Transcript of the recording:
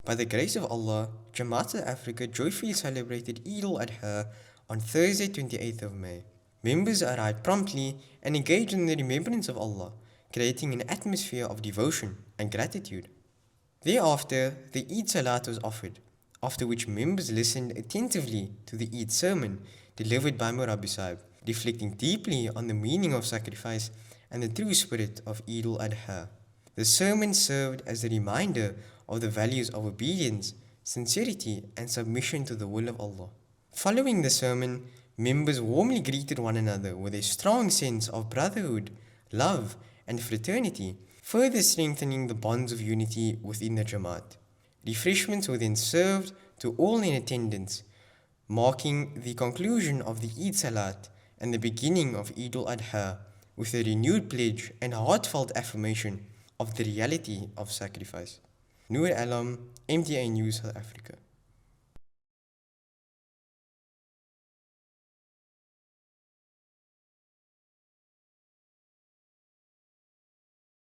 By the grace of Allah, Jamaat South Africa joyfully celebrated Eid al-Adha on Thursday 28th of May. Members arrived promptly and engaged in the remembrance of Allah, creating an atmosphere of devotion and gratitude. Thereafter, the Eid Salat was offered, after which members listened attentively to the Eid sermon delivered by Murabi Sahib, reflecting deeply on the meaning of sacrifice and the true spirit of Eid al-Adha. The sermon served as a reminder of the values of obedience, sincerity, and submission to the will of Allah. Following the sermon, members warmly greeted one another with a strong sense of brotherhood, love, and fraternity, further strengthening the bonds of unity within the Jamaat. Refreshments were then served to all in attendance, marking the conclusion of the Eid Salat and the beginning of Eid al-Adha with a renewed pledge and heartfelt affirmation of the reality of sacrifice. Noor Alam, MTA News, South Africa.